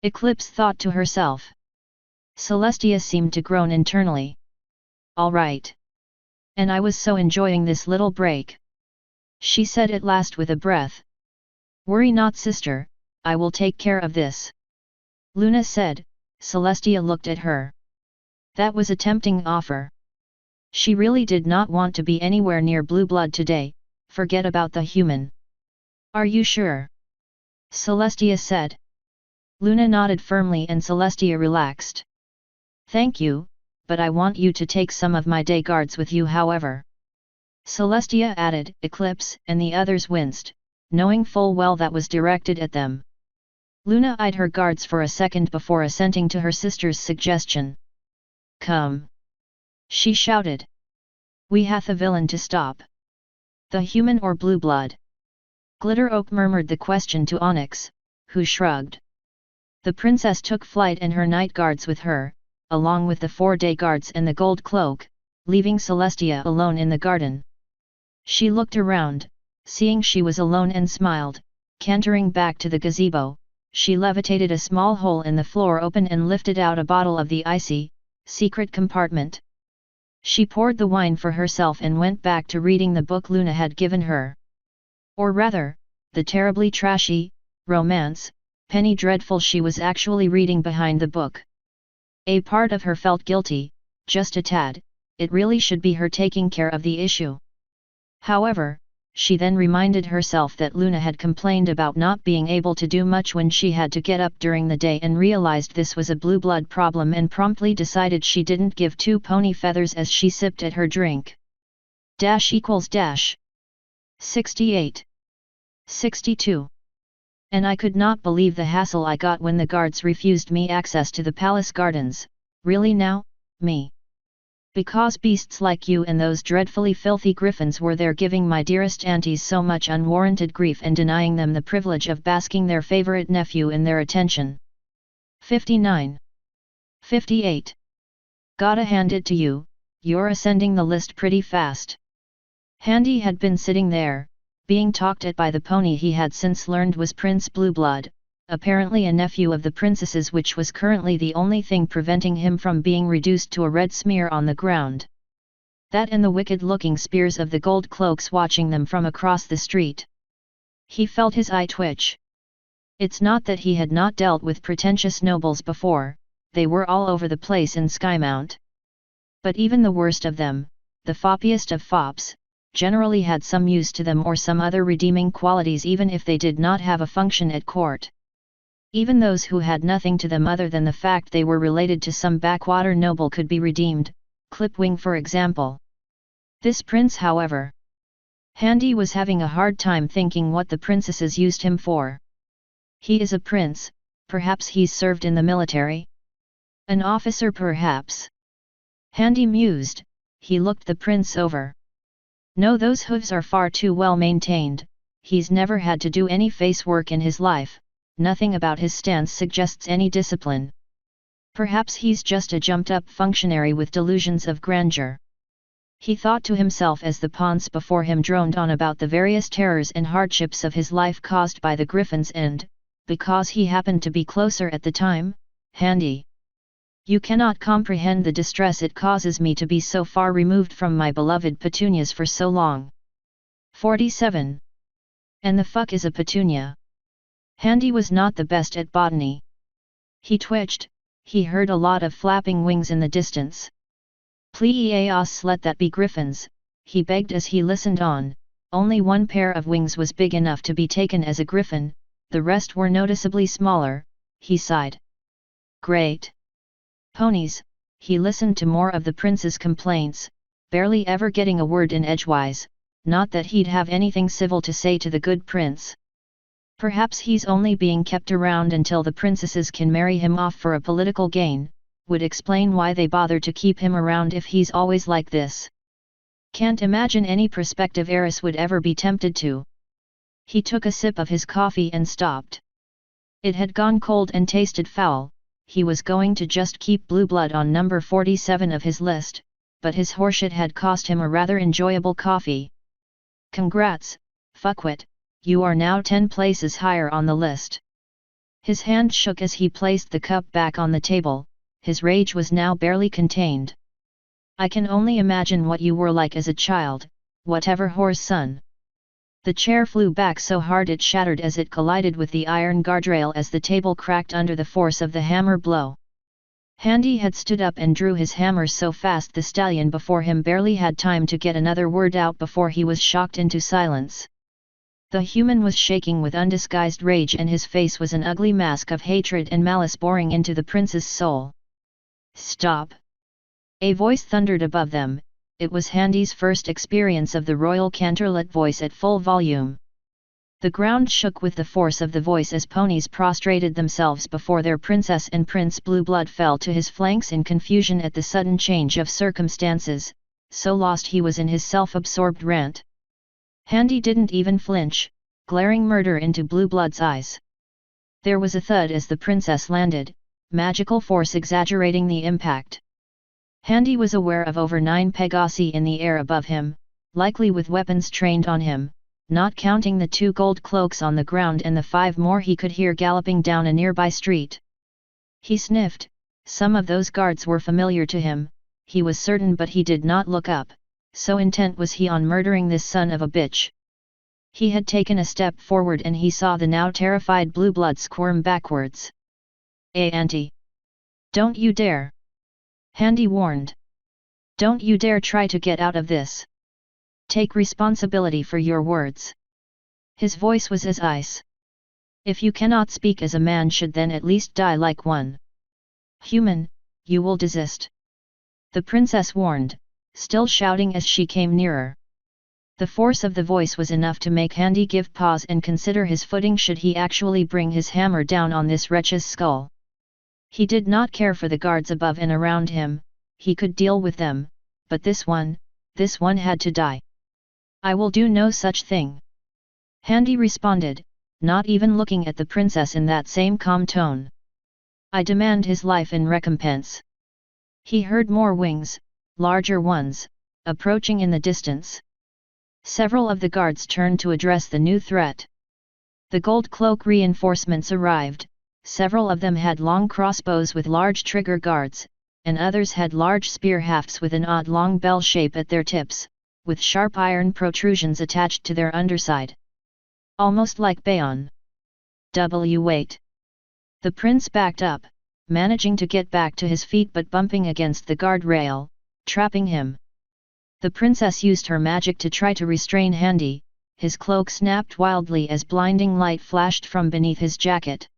Eclipse thought to herself. Celestia seemed to groan internally. "All right. And I was so enjoying this little break," she said at last with a breath. "Worry not, sister, I will take care of this," Luna said. Celestia looked at her. That was a tempting offer. She really did not want to be anywhere near Blueblood today. Forget about the human. "Are you sure?" Celestia said. Luna nodded firmly and Celestia relaxed. "Thank you, but I want you to take some of my day guards with you however," Celestia added. Eclipse and the others winced, knowing full well that was directed at them. Luna eyed her guards for a second before assenting to her sister's suggestion. "Come!" she shouted. "We hath a villain to stop. The human or Blueblood?" Glitter Oak murmured the question to Onyx, who shrugged. The princess took flight and her night guards with her, along with the 4 day guards and the gold cloak, leaving Celestia alone in the garden. She looked around, seeing she was alone and smiled. Cantering back to the gazebo, she levitated a small hole in the floor open and lifted out a bottle of the icy, secret compartment. She poured the wine for herself and went back to reading the book Luna had given her. Or rather, the terribly trashy, romance, penny dreadful she was actually reading behind the book. A part of her felt guilty, just a tad. It really should be her taking care of the issue. However, she then reminded herself that Luna had complained about not being able to do much when she had to get up during the day and realized this was a blue blood problem and promptly decided she didn't give 2 pony feathers as she sipped at her drink. == 68. 62. And I could not believe the hassle I got when the guards refused me access to the palace gardens. Really now, me? Because beasts like you and those dreadfully filthy griffins were there giving my dearest aunties so much unwarranted grief and denying them the privilege of basking their favorite nephew in their attention. 59. 58. Gotta hand it to you, you're ascending the list pretty fast. Handy had been sitting there, being talked at by the pony he had since learned was Prince Blueblood, apparently a nephew of the princess's, which was currently the only thing preventing him from being reduced to a red smear on the ground. That and the wicked-looking spears of the gold cloaks watching them from across the street. He felt his eye twitch. It's not that he had not dealt with pretentious nobles before, they were all over the place in Skymount. But even the worst of them, the foppiest of fops, generally had some use to them or some other redeeming qualities, even if they did not have a function at court. Even those who had nothing to them other than the fact they were related to some backwater noble could be redeemed, Clipwing for example. This prince, however. Handy was having a hard time thinking what the princesses used him for. He is a prince, perhaps he's served in the military? An officer perhaps? Handy mused. He looked the prince over. No, those hooves are far too well maintained, he's never had to do any face work in his life, nothing about his stance suggests any discipline. Perhaps he's just a jumped-up functionary with delusions of grandeur. He thought to himself as the pawns before him droned on about the various terrors and hardships of his life caused by the griffins and, because he happened to be closer at the time, Handy. You cannot comprehend the distress it causes me to be so far removed from my beloved petunias for so long. 47. And the fuck is a petunia? Handy was not the best at botany. He twitched, he heard a lot of flapping wings in the distance. Please let that be griffins, he begged as he listened on. Only one pair of wings was big enough to be taken as a griffin, the rest were noticeably smaller, he sighed. Great. Ponies, he listened to more of the prince's complaints, barely ever getting a word in edgewise, not that he'd have anything civil to say to the good prince. Perhaps he's only being kept around until the princesses can marry him off for a political gain, would explain why they bother to keep him around if he's always like this. Can't imagine any prospective heiress would ever be tempted to. He took a sip of his coffee and stopped. It had gone cold and tasted foul. He was going to just keep blue blood on number 47 of his list, but his horseshit had cost him a rather enjoyable coffee. Congrats, fuckwit, you are now 10 places higher on the list. His hand shook as he placed the cup back on the table, his rage was now barely contained. I can only imagine what you were like as a child, whatever whore's son. The chair flew back so hard it shattered as it collided with the iron guardrail as the table cracked under the force of the hammer blow. Handy had stood up and drew his hammer so fast the stallion before him barely had time to get another word out before he was shocked into silence. The human was shaking with undisguised rage and his face was an ugly mask of hatred and malice boring into the prince's soul. Stop! A voice thundered above them. It was Handy's first experience of the royal cantorlet voice at full volume. The ground shook with the force of the voice as ponies prostrated themselves before their princess, and Prince Blueblood fell to his flanks in confusion at the sudden change of circumstances, so lost he was in his self-absorbed rant. Handy didn't even flinch, glaring murder into Blueblood's eyes. There was a thud as the princess landed, magical force exaggerating the impact. Handy was aware of over 9 Pegasi in the air above him, likely with weapons trained on him, not counting the 2 gold cloaks on the ground and the 5 more he could hear galloping down a nearby street. He sniffed, some of those guards were familiar to him, he was certain, but he did not look up, so intent was he on murdering this son of a bitch. He had taken a step forward and he saw the now terrified Blueblood squirm backwards. Auntie! Don't you dare! Handy warned. Don't you dare try to get out of this. Take responsibility for your words. His voice was as ice. If you cannot speak as a man should, then at least die like one. Human, you will desist. The princess warned, still shouting as she came nearer. The force of the voice was enough to make Handy give pause and consider his footing should he actually bring his hammer down on this wretch's skull. He did not care for the guards above and around him, he could deal with them, but this one had to die. I will do no such thing. Handy responded, not even looking at the princess in that same calm tone. I demand his life in recompense. He heard more wings, larger ones, approaching in the distance. Several of the guards turned to address the new threat. The gold cloak reinforcements arrived, several of them had long crossbows with large trigger guards, and others had large spear hafts with an odd long bell shape at their tips, with sharp iron protrusions attached to their underside. Almost like Bayon. Wait. The prince backed up, managing to get back to his feet but bumping against the guardrail, trapping him. The princess used her magic to try to restrain Handy. His cloak snapped wildly as blinding light flashed from beneath his jacket.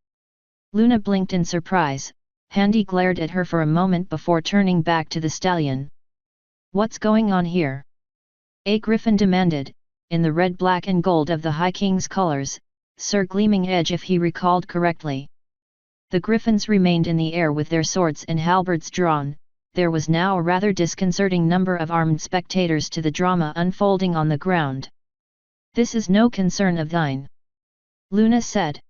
Luna blinked in surprise. Handy glared at her for a moment before turning back to the stallion. "What's going on here?" A griffin demanded, in the red, black and gold of the High King's colors, Sir Gleaming Edge if he recalled correctly. The griffins remained in the air with their swords and halberds drawn. There was now a rather disconcerting number of armed spectators to the drama unfolding on the ground. "This is no concern of thine," Luna said.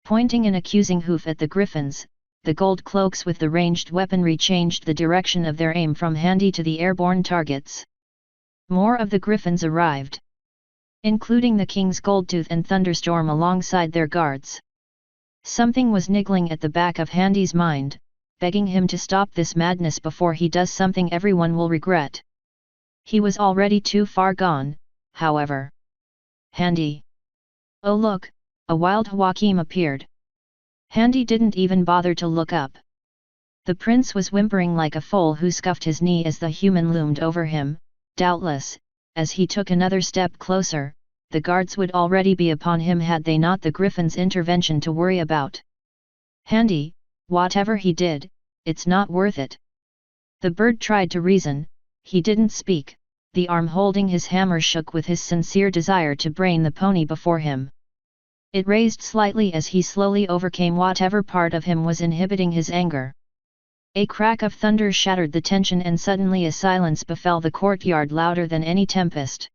Pointing an accusing hoof at the griffins, the gold cloaks with the ranged weaponry changed the direction of their aim from Handy to the airborne targets. More of the griffins arrived, including the King's Goldtooth and Thunderstorm alongside their guards. Something was niggling at the back of Handy's mind, begging him to stop this madness before he does something everyone will regret. He was already too far gone, however. "Handy! Oh look, a wild Joachim appeared." Handy didn't even bother to look up. The prince was whimpering like a foal who scuffed his knee as the human loomed over him. Doubtless, as he took another step closer, the guards would already be upon him had they not the griffin's intervention to worry about. "Handy, whatever he did, it's not worth it." The bird tried to reason. He didn't speak. The arm holding his hammer shook with his sincere desire to brain the pony before him. It raised slightly as he slowly overcame whatever part of him was inhibiting his anger. A crack of thunder shattered the tension and suddenly a silence befell the courtyard louder than any tempest.